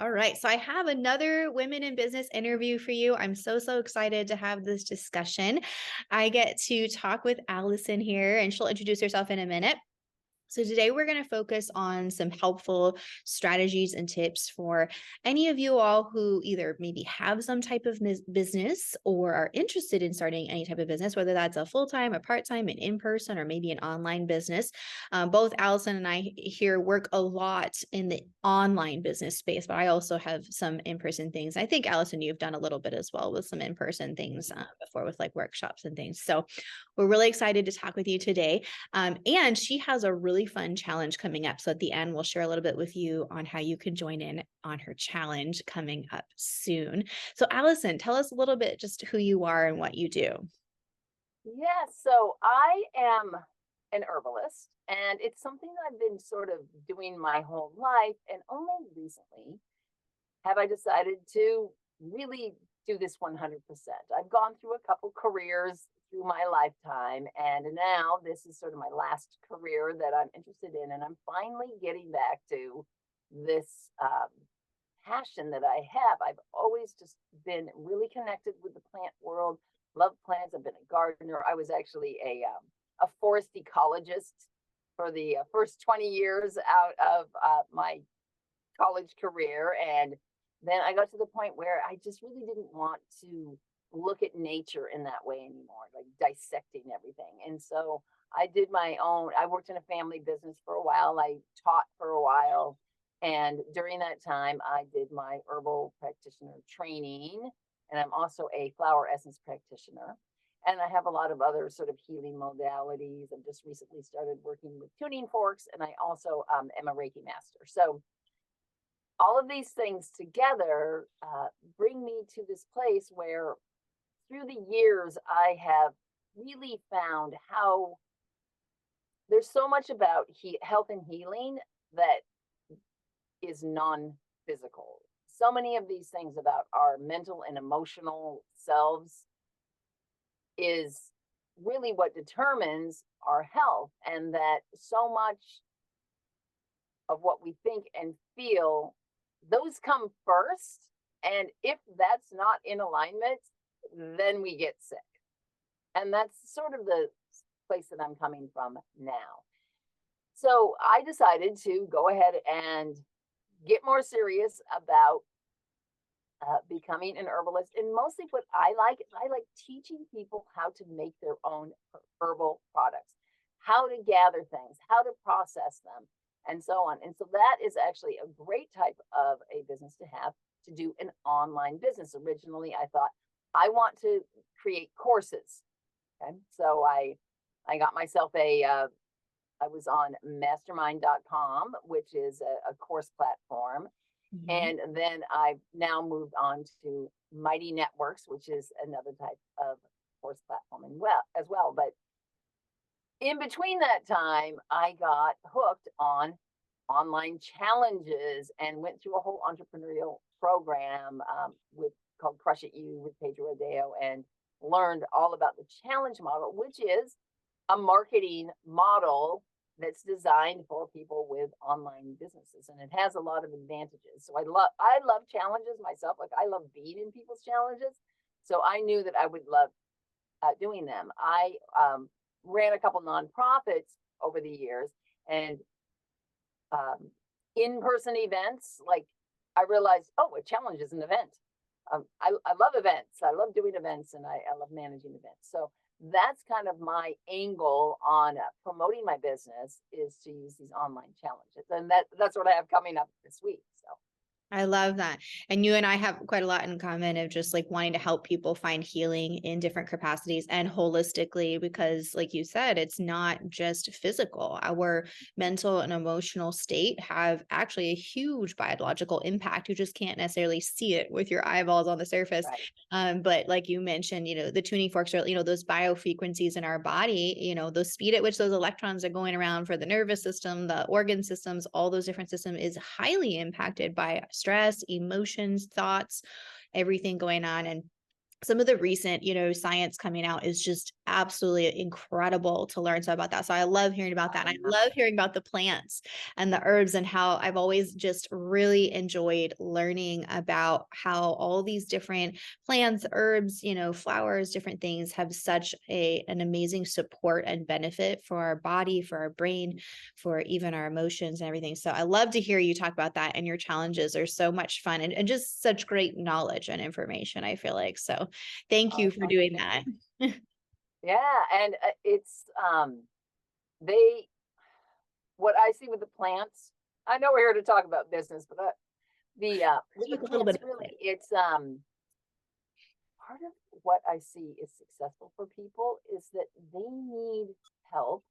All right. So I have another women in business interview for you. I'm so excited to have this discussion. I get to talk with Alison here, and she'll introduce herself in a minute. So today we're going to focus on some helpful strategies and tips for any of you all who either maybe have some type of business or are interested in starting any type of business, whether that's a full-time, a part-time, an in-person, or maybe an online business. Both Allison and I here work a lot in the online business space, but I also have some in-person things. I think Allison, you've done a little bit as well with some in-person things before with like workshops and things. So we're really excited to talk with you today. And she has a really fun challenge coming up. So at the end, we'll share a little bit with you on how you can join in on her challenge coming up soon. So Allison, tell us a little bit just who you are and what you do. Yes, so I am an herbalist, and it's something that I've been sort of doing my whole life. And only recently have I decided to really do this 100%. I've gone through a couple careers through my lifetime, and now this is sort of my last career that I'm interested in. And I'm finally getting back to this passion that I have. I've always just been really connected with the plant world, love plants. I've been a gardener. I was actually a forest ecologist for the first 20 years out of my college career. And then I got to the point where I just really didn't want to look at nature in that way anymore, like dissecting everything. And so I did my own, I worked in a family business for a while. I taught for a while. And during that time, I did my herbal practitioner training. And I'm also a flower essence practitioner. And I have a lot of other sort of healing modalities. I've just recently started working with tuning forks, and I also am a Reiki master. So all of these things together bring me to this place where through the years I have really found how there's so much about health and healing that is non-physical. So many of these things about our mental and emotional selves is really what determines our health, and that so much of what we think and feel, those come first. And if that's not in alignment, then we get sick. And that's sort of the place that I'm coming from now. So I decided to go ahead and get more serious about becoming an herbalist. And mostly what I like teaching people how to make their own herbal products, how to gather things, how to process them, and so on. And so that is actually a great type of a business to have, to do an online business. Originally, I thought I want to create courses. Okay. So I got myself I was on mastermind.com, which is a course platform. Mhm. And then I've now moved on to Mighty Networks, which is another type of course platform as well. But in between that time, I got hooked on online challenges and went through a whole entrepreneurial program with called Crush It You with Pedro Adeo, and learned all about the challenge model, which is a marketing model that's designed for people with online businesses, and it has a lot of advantages. So I love challenges myself. Like, I love being in people's challenges. So I knew that I would love doing them. I ran a couple nonprofits over the years, and in-person events. Like, I realized, oh, a challenge is an event. I love events. I love doing events, and I love managing events. So that's kind of my angle on promoting my business, is to use these online challenges. And that's what I have coming up this week. So I love that. And you and I have quite a lot in common of just like wanting to help people find healing in different capacities and holistically, because like you said, it's not just physical. Our mental and emotional state have actually a huge biological impact. You just can't necessarily see it with your eyeballs on the surface. right. But like you mentioned, the tuning forks are, those biofrequencies in our body, the speed at which those electrons are going around for the nervous system, the organ systems, all those different systems is highly impacted by stress, emotions, thoughts, everything going on. And some of the recent, science coming out is just absolutely incredible to learn so about that. So I love hearing about that. And I love hearing about the plants and the herbs, and how I've always just really enjoyed learning about how all these different plants, herbs, flowers, different things have such an amazing support and benefit for our body, for our brain, for even our emotions and everything. So I love to hear you talk about that, and your challenges are so much fun, and just such great knowledge and information, I feel like. So thank you for Oh, doing thank that. you. Yeah, and they what I see with the plants. I know we're here to talk about business, but with the Talk a little bit plants, about it. really, it's part of what I see is successful for people is that they need help,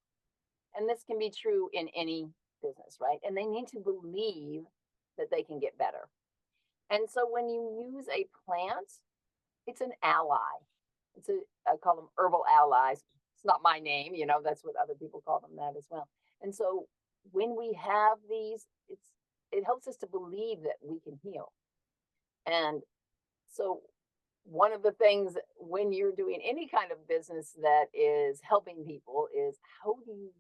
and this can be true in any business, right? And they need to believe that they can get better. And so when you use a plant, it's an ally. I call them herbal allies. It's not my name, that's what other people call them that as well. And so when we have these, it helps us to believe that we can heal. And so one of the things when you're doing any kind of business that is helping people is, how do you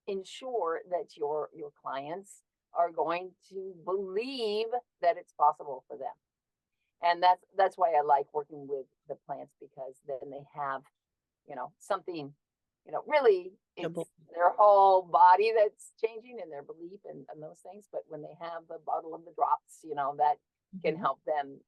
ensure that your clients are going to believe that it's possible for them? And that's why I like working with the plants, because then they have, something, really it's their whole body that's changing, and their belief, and those things. But when they have the bottle of the drops, that can help them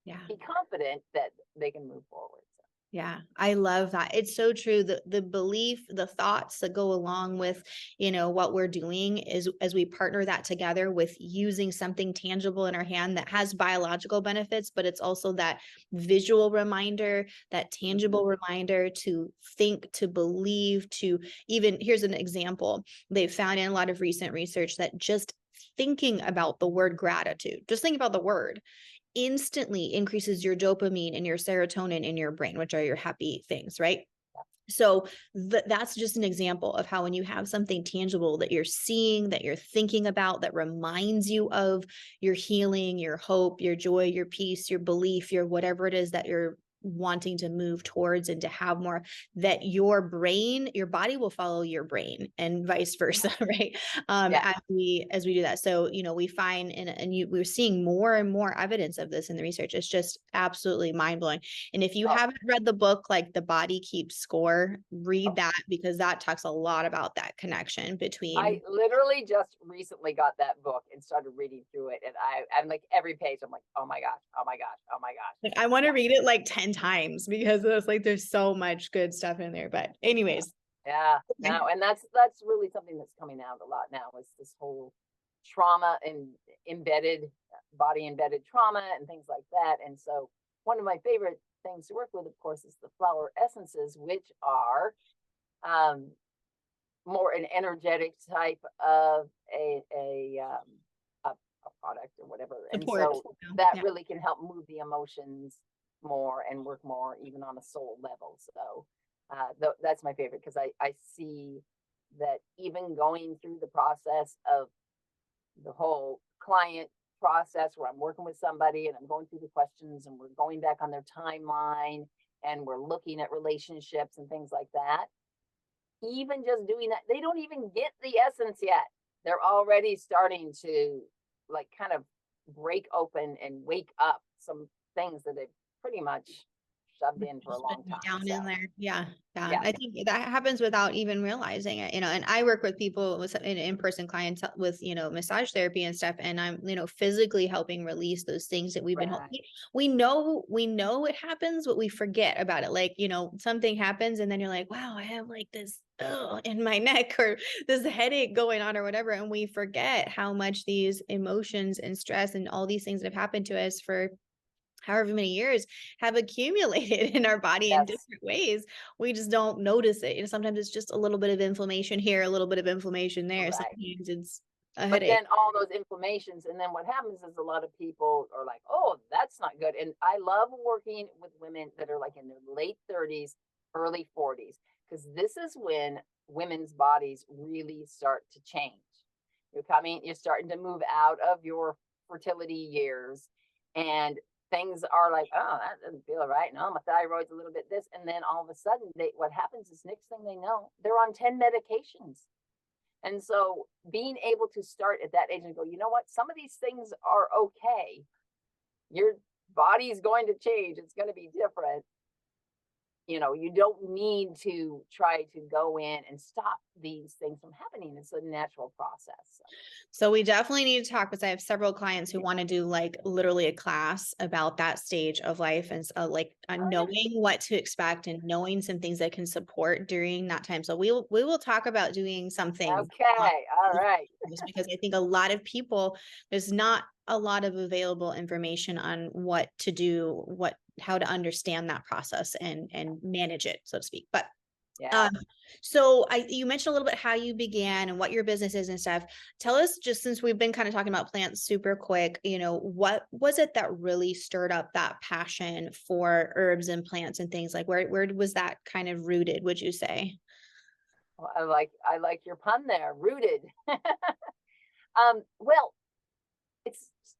be confident that they can move forward. So. Yeah, I love that. It's so true. The belief, the thoughts that go along with, what we're doing, is as we partner that together with using something tangible in our hand that has biological benefits, but it's also that visual reminder, that tangible reminder to think, to believe, to even, here's an example. They've found in a lot of recent research that just thinking about the word gratitude, just think about the word, instantly increases your dopamine and your serotonin in your brain, which are your happy things, right? So that's just an example of how when you have something tangible that you're seeing, that you're thinking about, that reminds you of your healing, your hope, your joy, your peace, your belief, your whatever it is that you're wanting to move towards and to have more, that your brain, your body will follow your brain, and vice versa, right? As we do that. So, we find, we're seeing more and more evidence of this in the research. It's just absolutely mind blowing. And if you haven't read the book, like The Body Keeps Score, read that, because that talks a lot about that connection between. I literally just recently got that book and started reading through it. And I'm like, every page, I'm like, oh my gosh, oh my gosh, oh my gosh. Like, I want to read it like 10 times, because it's like, there's so much good stuff in there. But anyways. Yeah, no, and that's really something that's coming out a lot now, is this whole trauma and body embedded trauma and things like that. And so one of my favorite things to work with, of course, is the flower essences, which are more an energetic type of a product or whatever. Support. And so that really can help move the emotions more and work more even on a soul level. So that's my favorite, because I see that even going through the process of the whole client process, where I'm working with somebody and I'm going through the questions and we're going back on their timeline and we're looking at relationships and things like that. Even just doing that, they don't even get the essence yet. They're already starting to like kind of break open and wake up some things that they've pretty much shoved in for a long time. Down in there. Yeah. I think that happens without even realizing it, and I work with people with in-person clients with, massage therapy and stuff. And I'm, physically helping release those things that we've been holding. We know it happens, but we forget about it. Like, something happens and then you're like, wow, I have like this in my neck, or this headache going on, or whatever. And we forget how much these emotions and stress and all these things that have happened to us for however many years have accumulated in our body in different ways. We just don't notice it. Sometimes it's just a little bit of inflammation here, a little bit of inflammation there. Sometimes it's a headache. But then all those inflammations, and then what happens is a lot of people are like, oh, that's not good. And I love working with women that are like in their late 30s, early 40s, because this is when women's bodies really start to change. You're starting to move out of your fertility years, and things are like, oh, that doesn't feel right. No, my thyroid's a little bit this. And then all of a sudden, what happens is next thing they know, they're on 10 medications. And so being able to start at that age and go, you know what, some of these things are okay. Your body's going to change. It's going to be different. You don't need to try to go in and stop these things from happening. It's a natural process. So we definitely need to talk, because I have several clients who want to do like literally a class about that stage of life, and knowing what to expect and knowing some things that can support during that time. So we will talk about doing something. Okay. All right. Just because I think a lot of people, there's not a lot of available information on what to do, how to understand that process and manage it, so to speak. But yeah. So you mentioned a little bit how you began and what your business is and stuff. Tell us, just since we've been kind of talking about plants super quick, what was it that really stirred up that passion for herbs and plants and things? Like where was that kind of rooted, would you say? Well, I like your pun there, rooted. Well,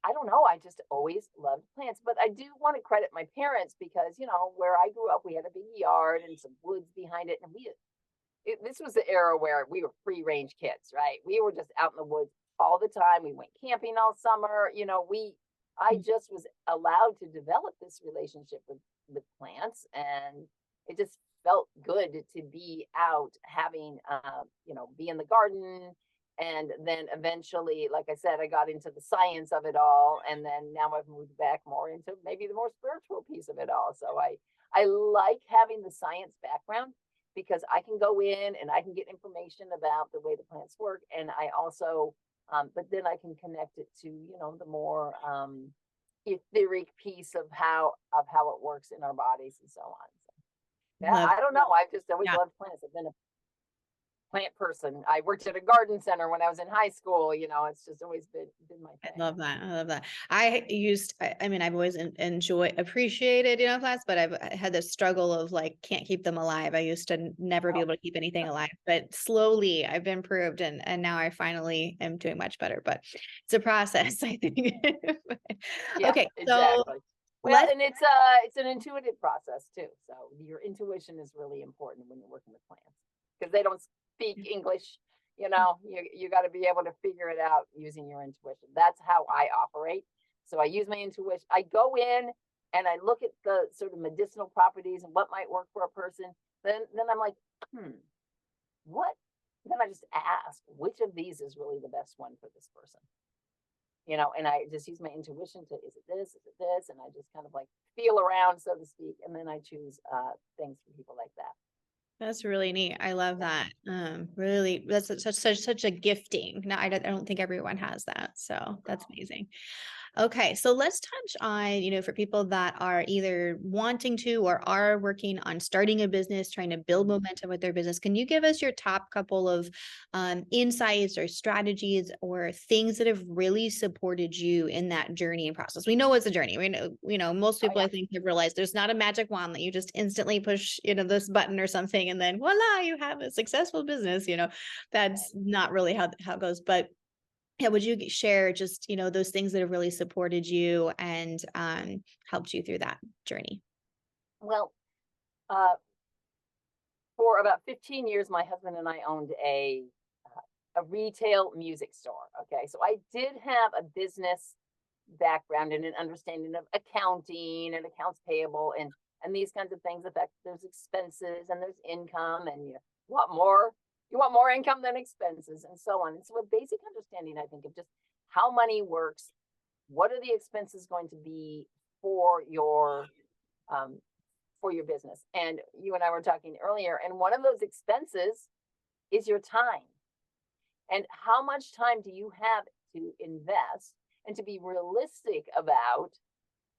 I don't know. I just always loved plants, but I do want to credit my parents because, where I grew up, we had a big yard and some woods behind it. And this was the era where we were free range kids, right? We were just out in the woods all the time. We went camping all summer. I just was allowed to develop this relationship with plants, and it just felt good to be out having, be in the garden. And then eventually, like I said, I got into the science of it all. And then now I've moved back more into maybe the more spiritual piece of it all. So I like having the science background because I can go in and I can get information about the way the plants work. And I also, but then I can connect it to, the more etheric piece of how it works in our bodies and so on. So, yeah, I don't know. I've just always loved plants. I've been a plant person. I worked at a garden center when I was in high school. It's just always been my thing. I love that. I've always appreciated, plants, but I've had this struggle of like, can't keep them alive. I used to never be able to keep anything alive, but slowly I've improved and now I finally am doing much better, but it's a process, I think. Yeah, okay. exactly. So well, and it's an intuitive process too. So your intuition is really important when you're working with plants because they don't speak English. You got to be able to figure it out using your intuition. That's how I operate. So I use my intuition. I go in and I look at the sort of medicinal properties and what might work for a person. Then I'm like, what? Then I just ask, which of these is really the best one for this person? And I just use my intuition to, is it this? Is it this? And I just kind of like feel around, so to speak. And then I choose things for people like that. That's really neat. I love that. Really, that's such a gifting. No, I don't think everyone has that. So that's amazing. Okay, so let's touch on, for people that are either wanting to or are working on starting a business, trying to build momentum with their business. Can you give us your top couple of insights or strategies or things that have really supported you in that journey and process? We know it's a journey. We know most people, I think, have realized there's not a magic wand that you just instantly push, this button or something, and then voila, you have a successful business. That's not really how it goes. But yeah, would you share just, those things that have really supported you and helped you through that journey? Well, for about 15 years, my husband and I owned a retail music store. Okay, so I did have a business background and an understanding of accounting and accounts payable and these kinds of things. In fact, there's expenses and there's income, and you want more income than expenses and so on. And so a basic understanding, I think, of just how money works, what are the expenses going to be for your business. And you and I were talking earlier, and one of those expenses is your time. And how much time do you have to invest, and to be realistic about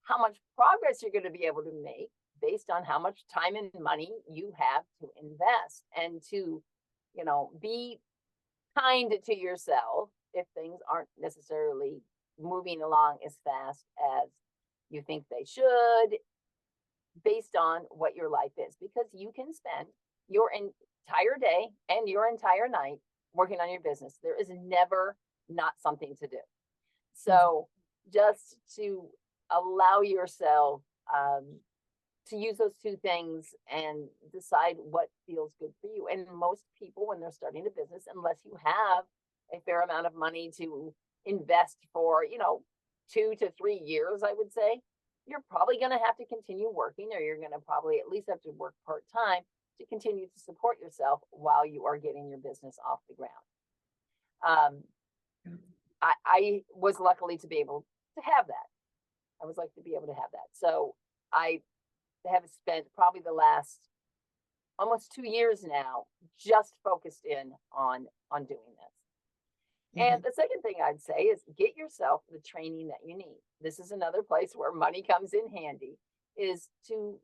how much progress you're going to be able to make based on how much time and money you have to invest, and to be kind to yourself if things aren't necessarily moving along as fast as you think they should, based on what your life is, because you can spend your entire day and your entire night working on your business. There is never not something to do. So just to allow yourself to use those two things and decide what feels good for you. And most people, when they're starting a business, unless you have a fair amount of money to invest for, 2 to 3 years, I would say, you're probably going to have to continue working, or you're going to probably at least have to work part-time to continue to support yourself while you are getting your business off the ground. I was luckily to be able to have that. I was lucky to be able to have that. So I have spent probably the last almost 2 years now just focused in on doing this. And the second thing I'd say is get yourself the training that you need. This is another place where money comes in handy, is to,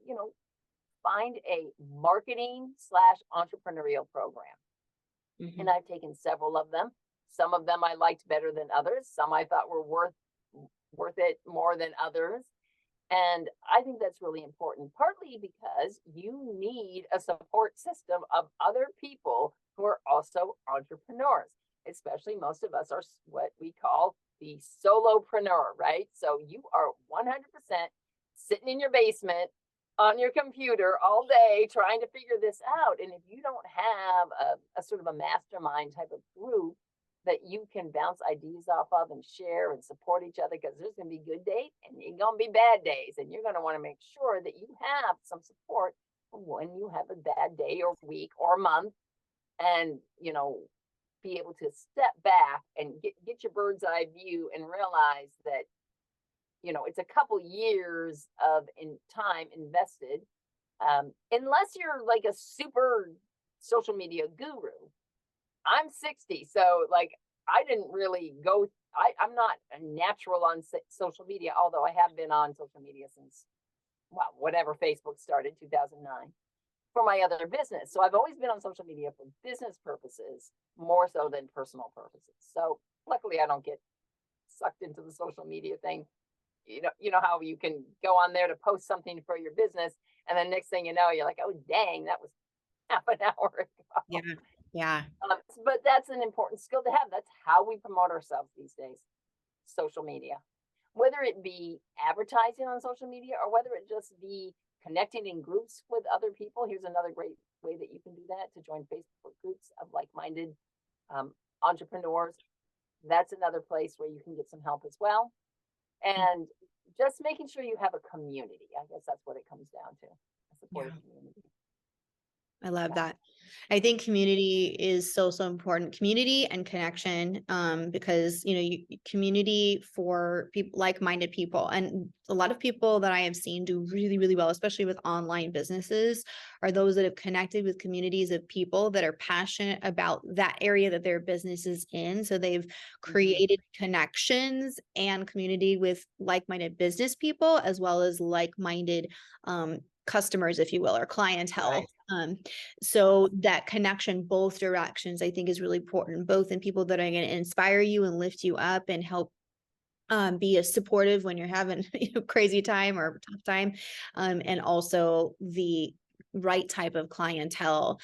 find a marketing / entrepreneurial program. And I've taken several of them. Some of them I liked better than others. Some I thought were worth it more than others. And I think that's really important, partly because you need a support system of other people who are also entrepreneurs. Especially most of us are what we call the solopreneur, right? So you are 100% sitting in your basement on your computer all day trying to figure this out. And if you don't have a sort of a mastermind type of group that you can bounce ideas off of and share and support each other, because there's going to be good days and there's going to be bad days. And you're going to want to make sure that you have some support when you have a bad day or week or month, and, be able to step back and get your bird's eye view and realize that, it's a couple years of time invested, unless you're like a super social media guru. I'm 60, so like I didn't really go. I'm not a natural on social media, although I have been on social media since, whatever Facebook started, 2009. For my other business. So I've always been on social media for business purposes more so than personal purposes. So luckily I don't get sucked into the social media thing. You know how you can go on there to post something for your business, and then next thing you know, you're like, oh dang, that was half an hour ago. Yeah. But that's an important skill to have. That's how we promote ourselves these days. Social media, whether it be advertising on social media or whether it just be connecting in groups with other people. Here's another great way that you can do that, to join Facebook groups of like-minded entrepreneurs. That's another place where you can get some help as well. And just making sure you have a community. I guess that's what it comes down to, a supportive community. I love that. I think community is so important. Community and connection, because, community for people, like-minded people. And a lot of people that I have seen do really, really well, especially with online businesses, are those that have connected with communities of people that are passionate about that area that their business is in. So they've created connections and community with like-minded business people, as well as like-minded customers, if you will, or clientele. Right. So that connection, both directions, I think is really important, both in people that are going to inspire you and lift you up and help be as supportive when you're having crazy time or tough time, and also the right type of clientele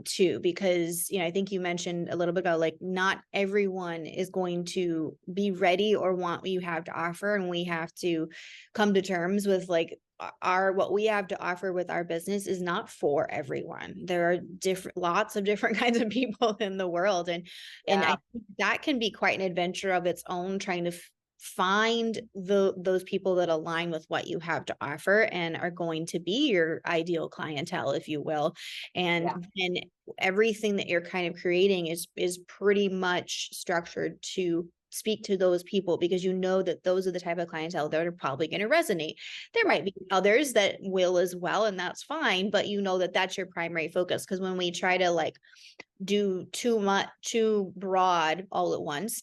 too, because I think you mentioned a little bit ago, like not everyone is going to be ready or want what you have to offer, and we have to come to terms with like what we have to offer with our business is not for everyone. There are lots of different kinds of people in the world, and I think that can be quite an adventure of its own, trying to find those people that align with what you have to offer and are going to be your ideal clientele, if you will. And then everything that you're kind of creating is pretty much structured to speak to those people, because that those are the type of clientele that are probably going to resonate. There might be others that will as well, and that's fine, but that's your primary focus. Because when we try to like do too broad all at once,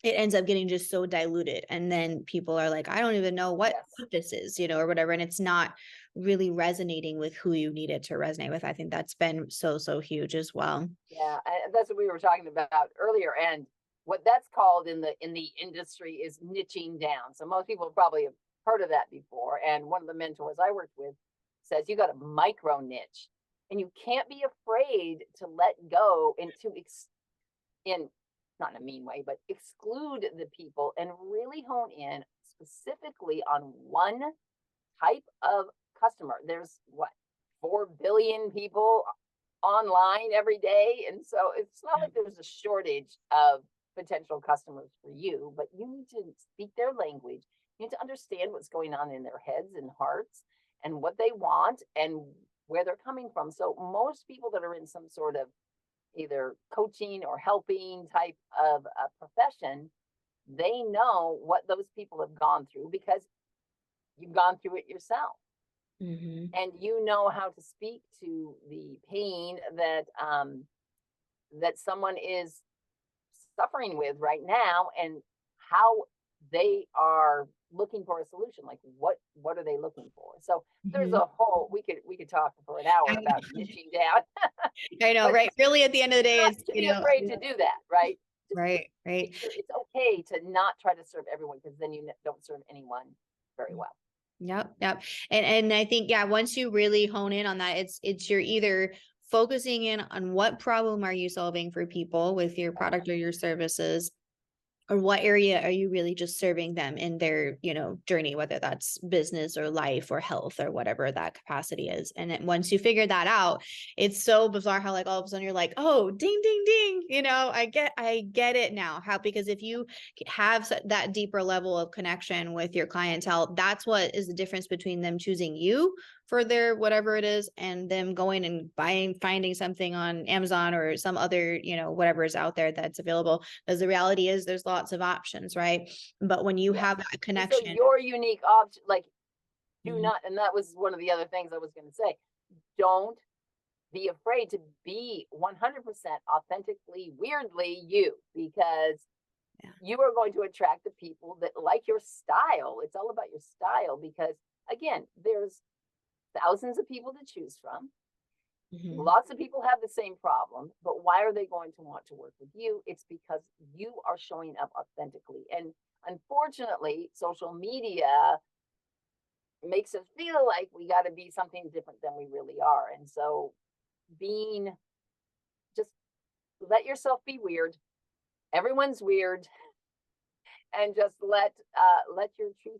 it ends up getting just so diluted. And then people are like, I don't even know what this is, or whatever. And it's not really resonating with who you need it to resonate with. I think that's been so huge as well. Yeah. And that's what we were talking about earlier. And what that's called in the industry is niching down. So most people probably have heard of that before. And one of the mentors I worked with says you got a micro niche, and you can't be afraid to let go and not in a mean way, but exclude the people and really hone in specifically on one type of customer. There's what, 4 billion people online every day. And so it's not like there's a shortage of potential customers for you, but you need to speak their language. You need to understand what's going on in their heads and hearts and what they want and where they're coming from. So most people that are in some sort of either coaching or helping type of a profession, they know what those people have gone through because you've gone through it yourself. Mm-hmm. And you know how to speak to the pain that that someone is suffering with right now and how they are looking for a solution. Like what are they looking for? So there's a whole, we could talk for an hour about niching down. I know, But right? Really, at the end of the day, not it's, to be afraid to do that, right? Just right, right. make sure it's okay to not try to serve everyone, because then you don't serve anyone very well. Yep, yep. And I think, yeah, once you really hone in on that, it's you're either focusing in on what problem are you solving for people with your product or your services, or what area are you really just serving them in their, journey, whether that's business or life or health or whatever that capacity is. And then once you figure that out, it's so bizarre how like all of a sudden you're like, oh, ding, ding, ding, I get it now. How, because if you have that deeper level of connection with your clientele, that's what is the difference between them choosing you for their whatever it is and them going and finding something on Amazon or some other, whatever is out there that's available. Because the reality is there's lots of options, right? But when you have that connection. So your unique option, like, do Mhm. not, and that was one of the other things I was going to say, don't be afraid to be 100% authentically, weirdly you, because you are going to attract the people that like your style. It's all about your style, because again, there's thousands of people to choose from. Lots of people have the same problem, but why are they going to want to work with you? It's because you are showing up authentically. And unfortunately, social media makes us feel like we got to be something different than we really are. And so just let yourself be weird. Everyone's weird. And just let your truth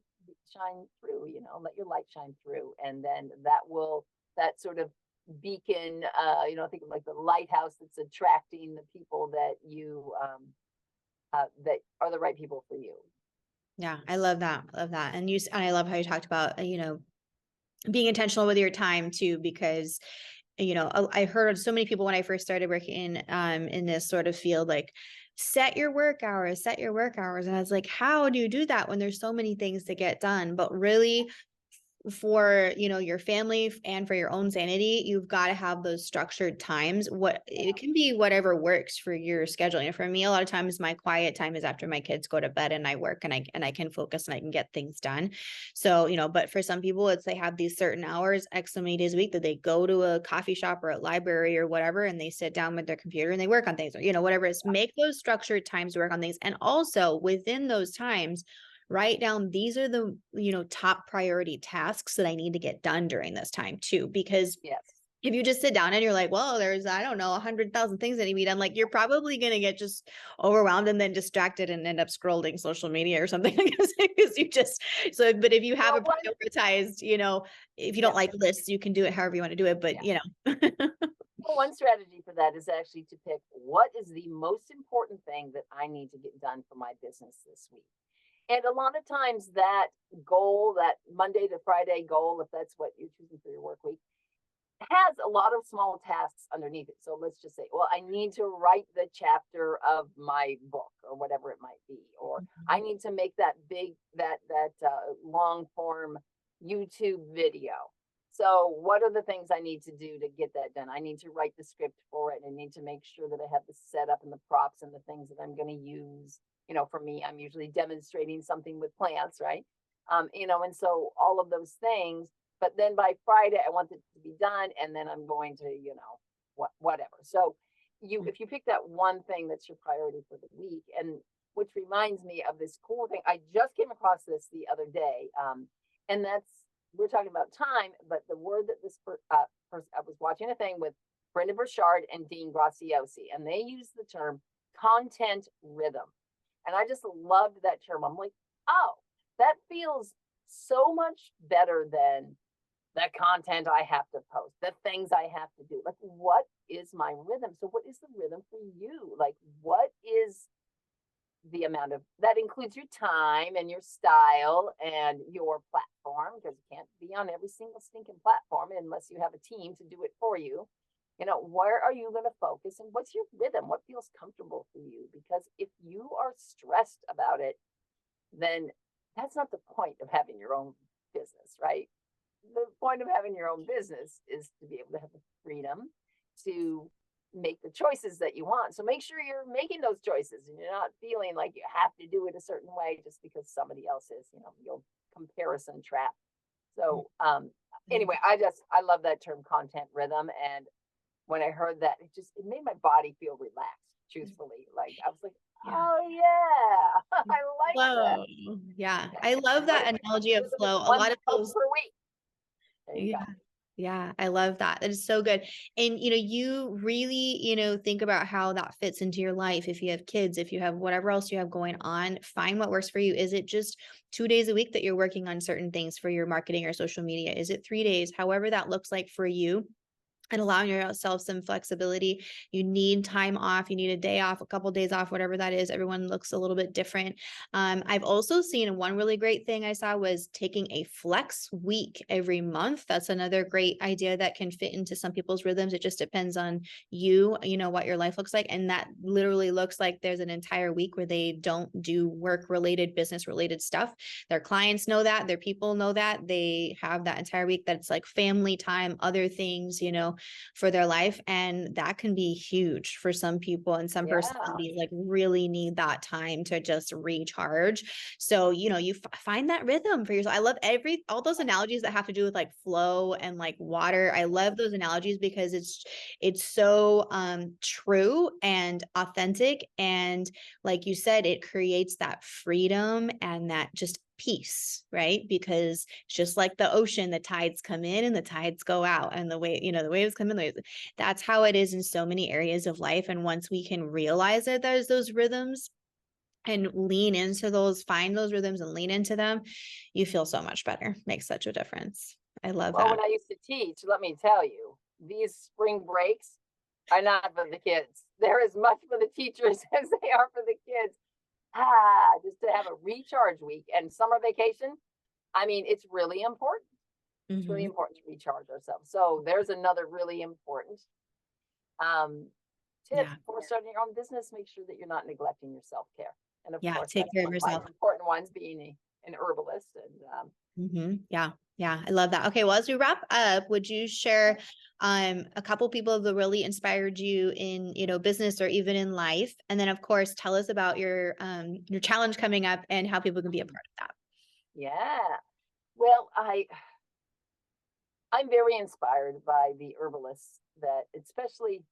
shine through, let your light shine through. And then that sort of beacon, think of like the lighthouse that's attracting the people that you that are the right people for you. Yeah, I love that. Love that. And I love how you talked about, being intentional with your time too, because, I heard so many people when I first started working in this sort of field, like set your work hours. And I was like, how do you do that when there's so many things to get done? But really, for your family and for your own sanity, you've got to have those structured times. It can be whatever works for your schedule. For me, a lot of times my quiet time is after my kids go to bed and I work and I can focus and I can get things done. So, but for some people, it's they have these certain hours, X so many days a week, that they go to a coffee shop or a library or whatever, and they sit down with their computer and they work on things, or whatever it is. Make those structured times to work on things. And also within those times, write down, these are the, top priority tasks that I need to get done during this time too. Because if you just sit down and you're like, well, there's, I don't know, 100,000 things that need to be done, like you're probably going to get just overwhelmed and then distracted and end up scrolling social media or something. Because but if you have a prioritized, if you don't like lists, you can do it however you want to do it. But, Well, one strategy for that is actually to pick what is the most important thing that I need to get done for my business this week. And a lot of times that goal, that Monday to Friday goal, if that's what you're choosing for your work week, has a lot of small tasks underneath it. So let's just say, well, I need to write the chapter of my book or whatever it might be, or I need to make that long form YouTube video. So what are the things I need to do to get that done? I need to write the script for it. I need to make sure that I have the setup and the props and the things that I'm going to use. For me, I'm usually demonstrating something with plants, right? And so all of those things. But then by Friday, I want it to be done, and then I'm going to, whatever. So if you pick that one thing that's your priority for the week, and which reminds me of this cool thing, I just came across this the other day, and we're talking about time, but the word that this person, I was watching a thing with Brenda Burchard and Dean Graziosi, and they use the term content rhythm. And I just loved that term. I'm like, oh, that feels so much better than the content I have to post, the things I have to do. Like, what is my rhythm? So what is the rhythm for you? Like, what is the amount of that includes your time and your style and your platform, because you can't be on every single stinking platform unless you have a team to do it for you. You know, where are you going to focus and what's your rhythm? What feels comfortable for you? Because if you are stressed about it, then that's not the point of having your own business, right? The point of having your own business is to be able to have the freedom to make the choices that you want. So make sure you're making those choices and you're not feeling like you have to do it a certain way just because somebody else is, you know, your comparison trap. So anyway, I love that term, content rhythm. And when I heard that, it made my body feel relaxed, truthfully. Like I was like, Yeah. oh yeah, I like that. Flow. Yeah. I love that analogy of flow. A One lot of post those. per week. There you Yeah. go. Yeah, I love that. That is so good. And you really, think about how that fits into your life. If you have kids, if you have whatever else you have going on, find what works for you. Is it just 2 days a week that you're working on certain things for your marketing or social media? Is it 3 days? However that looks like for you, and allowing yourself some flexibility. You need time off. You need a day off, a couple of days off, whatever that is. Everyone looks a little bit different. I've also seen one really great thing I saw was taking a flex week every month. That's another great idea that can fit into some people's rhythms. It just depends on you, what your life looks like. And that literally looks like there's an entire week where they don't do work related, business related stuff. Their clients know that, their people know that. They have that entire week that's like family time, other things, for their life. And that can be huge for some people, and some Yeah. personalities like really need that time to just recharge. So, you find that rhythm for yourself. I love all those analogies that have to do with like flow and like water. I love those analogies because it's so true and authentic. And like you said, it creates that freedom and that just peace, right? Because it's just like the ocean, the tides come in and the tides go out, and the waves come in. That's how it is in so many areas of life. And once we can realize that there's those rhythms and lean into those, find those rhythms and lean into them, you feel so much better. Makes such a difference. I love Well, that. when I used to teach, let me tell you, these spring breaks are not for the kids. They're as much for the teachers as they are for the kids. Just to have a recharge week and summer vacation. I mean, it's really important. It's really important to recharge ourselves. So there's another really important um, tip Yeah. for starting your own business. Make sure that you're not neglecting your self-care. And of Yeah. course, Take that's care of one of my yourself. important ones, being an herbalist. And Yeah. Yeah. I love that. Okay. Well, as we wrap up, would you share a couple people that really inspired you in, business or even in life? And then of course, tell us about your challenge coming up and how people can be a part of that. yeah, well, I'm very inspired by the herbalists that, especially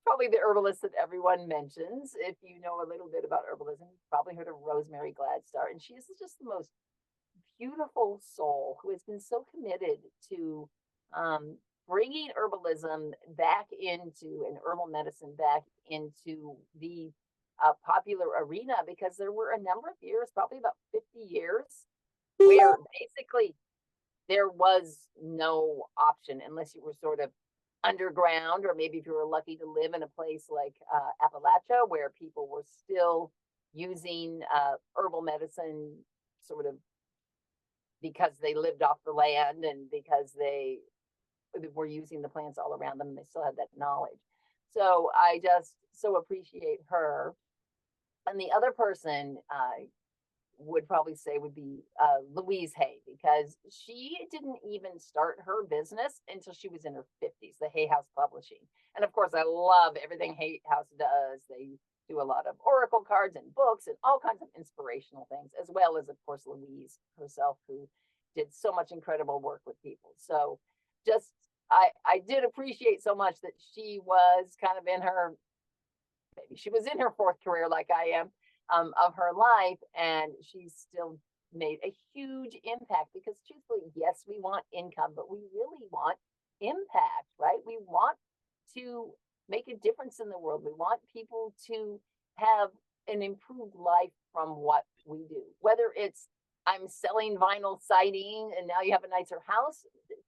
probably the herbalist that everyone mentions. If you know a little bit about herbalism, you've probably heard of Rosemary Gladstar, and she is just the most beautiful soul who has been so committed to um, bringing herbalism back into and herbal medicine back into the popular arena, because there were a number of years, probably about 50 years, where basically there was no option unless you were sort of underground, or maybe if you were lucky to live in a place like Appalachia, where people were still using herbal medicine sort of because they lived off the land and because they were using the plants all around them and they still had that knowledge. So I just so appreciate her. And the other person would probably say would be Louise Hay, because she didn't even start her business until she was in her 50s, the Hay House Publishing. And of course, I love everything Hay House does. They do a lot of oracle cards and books and all kinds of inspirational things, as well as, of course, Louise herself, who did so much incredible work with people. So just, I did appreciate so much that she was kind of in her, maybe she was in her fourth career like I am, of her life, and she's still made a huge impact. Because truthfully, yes, we want income, but we really want impact, right? We want to make a difference in the world. We want people to have an improved life from what we do, whether it's I'm selling vinyl siding and now you have a nicer house,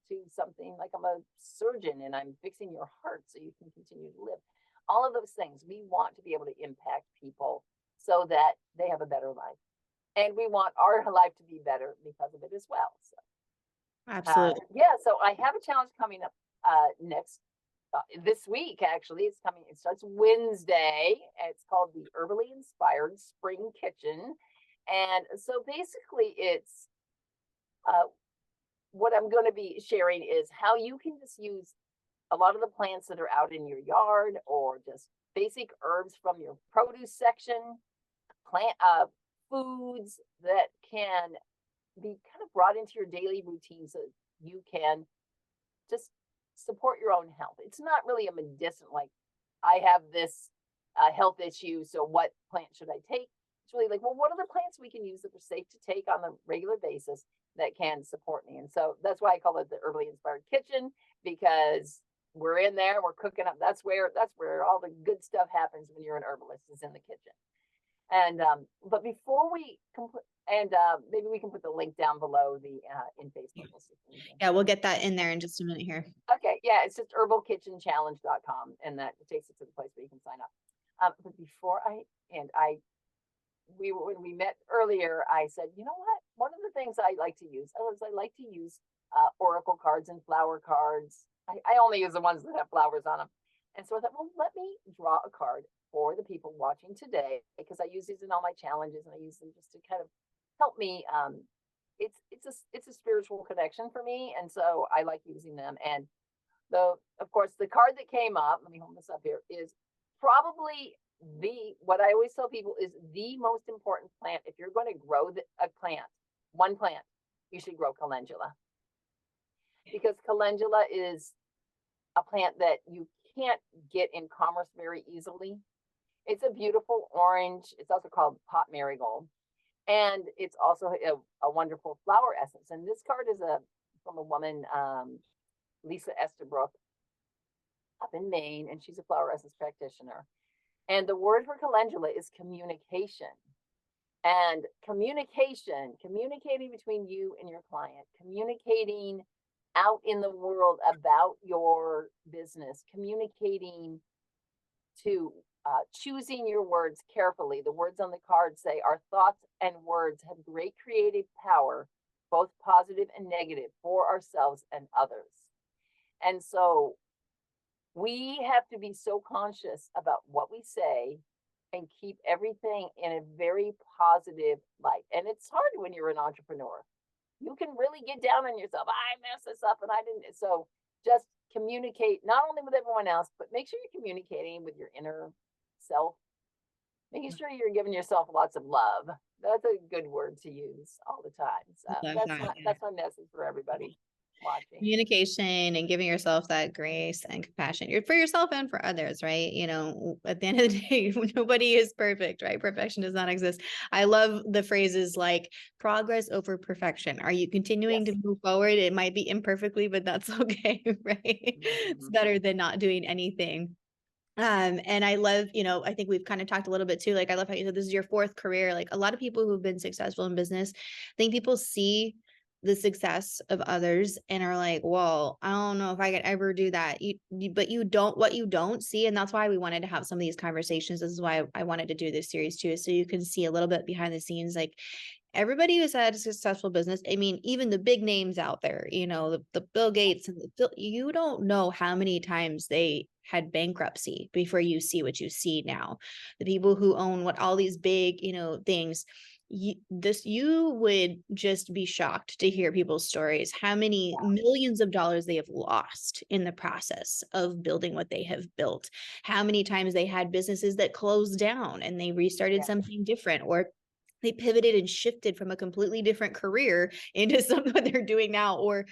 to something like I'm a surgeon and I'm fixing your heart so you can continue to live. All of those things, we want to be able to impact people so that they have a better life. And we want our life to be better because of it as well. So, Absolutely. yeah, so I have a challenge coming up next this week. Actually, it's coming. It starts Wednesday. It's called the Herbally Inspired Spring Kitchen, and so basically, it's what I'm going to be sharing is how you can just use a lot of the plants that are out in your yard, or just basic herbs from your produce section, plant foods that can be kind of brought into your daily routine so you can just support your own health. It's not really a medicine like I have this health issue, so what plant should I take? It's really like, well, what are the plants we can use that are safe to take on a regular basis that can support me? And so that's why I call it the Herbally Inspired Kitchen, because we're in there, we're cooking up. That's where all the good stuff happens when you're an herbalist, is in the kitchen. And but before we complete, and maybe we can put the link down below the in Facebook. Yeah, we'll get that in there in just a minute here. Okay, yeah, it's just herbalkitchenchallenge.com, and that takes it to the place where you can sign up. But before when we met earlier, I said, you know what? One of the things I like to use oracle cards and flower cards. I only use the ones that have flowers on them. And so I thought, well, let me draw a card for the people watching today, because I use these in all my challenges, and I use them just to kind of help me. It's a spiritual connection for me, and so I like using them. And of course, the card that came up, let me hold this up here, is probably what I always tell people is the most important plant. If you're going to grow one plant, you should grow calendula, because calendula is a plant that you can't get in commerce very easily. It's a beautiful orange. It's also called pot marigold. And it's also a wonderful flower essence. And this card is from a woman, Lisa Estabrook, up in Maine, and she's a flower essence practitioner. And the word for calendula is communication. And communicating between you and your client, communicating out in the world about your business, communicating to choosing your words carefully. The words on the card say, our thoughts and words have great creative power, both positive and negative, for ourselves and others. And so we have to be so conscious about what we say and keep everything in a very positive light. And it's hard when you're an entrepreneur. You can really get down on yourself. I messed this up and I didn't. So just communicate, not only with everyone else, but make sure you're communicating with your inner self, making sure you're giving yourself lots of love. That's a good word to use all the time. So that's my message for everybody watching. Communication and giving yourself that grace and compassion. You're for yourself and for others, right? You know, at the end of the day, nobody is perfect, right? Perfection does not exist. I love the phrases like progress over perfection. Are you continuing to move forward? It might be imperfectly, but that's okay, right? It's better than not doing anything. And I love, I think we've kind of talked a little bit too. Like, I love how you said this is your fourth career. Like, a lot of people who've been successful in business, I think people see the success of others and are like, well, I don't know if I could ever do that. But you don't, what you don't see. And that's why we wanted to have some of these conversations. This is why I wanted to do this series too. So you can see a little bit behind the scenes, like everybody who's had a successful business. I mean, even the big names out there, the Bill Gates, and you don't know how many times they had bankruptcy before you see what you see now. The people who own all these big, things, you would just be shocked to hear people's stories, how many millions of dollars they have lost in the process of building what they have built, how many times they had businesses that closed down and they restarted something different, or they pivoted and shifted from a completely different career into something what they're doing now, or,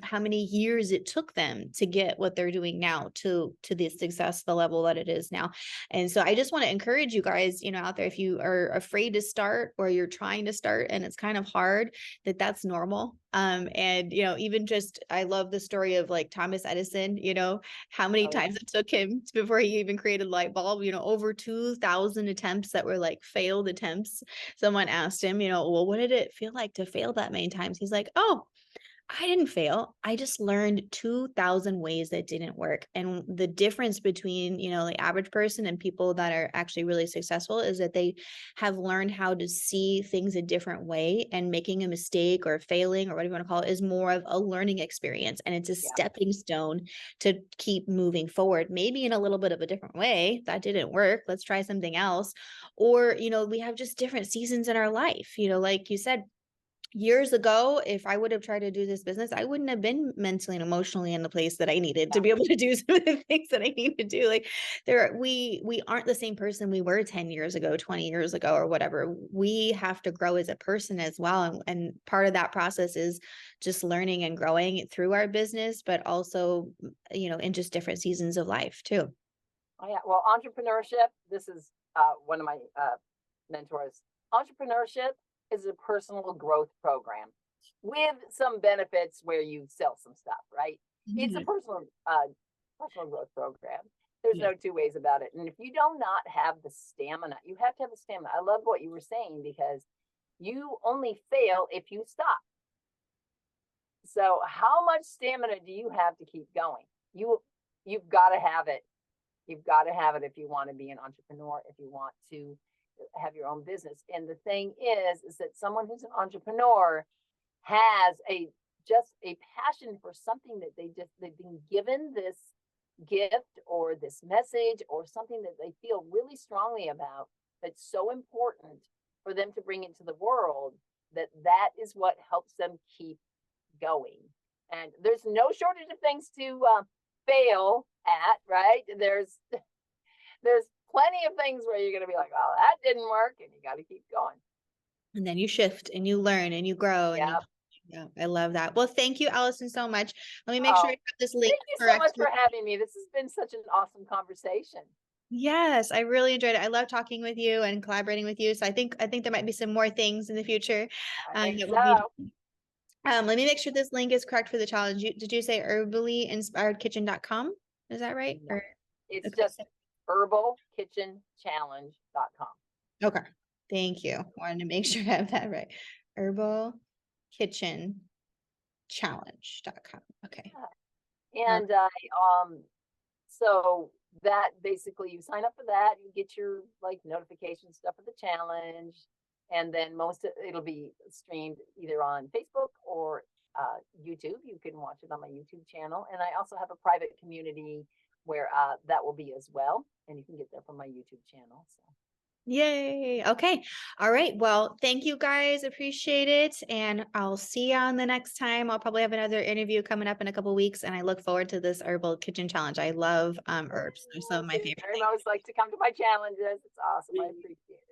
how many years it took them to get what they're doing now to the success, the level that it is now. And so I just want to encourage you guys, out there, if you are afraid to start or you're trying to start and it's kind of hard, that's normal. And, even just, I love the story of like Thomas Edison, how many Oh, yeah. times it took him before he even created light bulb, over 2,000 attempts that were like failed attempts. Someone asked him, well, what did it feel like to fail that many times? He's like, oh, I didn't fail. I just learned 2,000 ways that didn't work. And the difference between, the average person and people that are actually really successful is that they have learned how to see things a different way, and making a mistake or failing or whatever you want to call it is more of a learning experience. And it's a Yeah. stepping stone to keep moving forward, maybe in a little bit of a different way. That didn't work. Let's try something else. Or, we have just different seasons in our life, like you said, years ago, if I would have tried to do this business, I wouldn't have been mentally and emotionally in the place that I needed to be able to do some of the things that I need to do. Like we aren't the same person we were 10 years ago, 20 years ago, or whatever. We have to grow as a person as well. And part of that process is just learning and growing through our business, but also, in just different seasons of life too. Oh, yeah. Well, entrepreneurship, this is one of my mentors. Entrepreneurship is a personal growth program with some benefits where you sell some stuff, right? It's a Mhm. personal growth program. There's Yeah. no two ways about it. And if you do not have the stamina, you have to have the stamina. I love what you were saying, because you only fail if you stop. So how much stamina do you have to keep going? You've got to have it. You've got to have it if you want to be an entrepreneur, if you want to have your own business. And the thing is that someone who's an entrepreneur has just a passion for something that they've been given this gift or this message or something that they feel really strongly about, that's so important for them to bring into the world, that is what helps them keep going. And there's no shortage of things to fail at, right? There's plenty of things where you're going to be like, oh, that didn't work, and you got to keep going. And then you shift and you learn and you grow and Yeah. yeah, I love that. Well, thank you, Alison, so much. Let me make sure I Oh, have this link thank you so correct. much for having me. This has been such an awesome conversation. Yes, I really enjoyed it. I love talking with you and collaborating with you. So I think there might be some more things in the future I think that we'll be. so. Let me make sure this link is correct for the challenge. Did you say herballyinspiredkitchen.com? Is that right? No, Or it's okay. just herbalkitchenchallenge.com. Okay. Thank you. Wanted to make sure I have that right. herbalkitchenchallenge.com. Okay. Yeah. And so that basically, you sign up for that, you get your like notification stuff for the challenge, and then it'll be streamed either on Facebook or YouTube. You can watch it on my YouTube channel, and I also have a private community where that will be as well, and you can get there from my YouTube channel. So. Yay. Okay. All right. Well, thank you guys. Appreciate it. And I'll see you on the next time. I'll probably have another interview coming up in a couple weeks. And I look forward to this herbal kitchen challenge. I love herbs. They're some of my favorite I things. always like to come to my challenges. It's awesome. I appreciate it.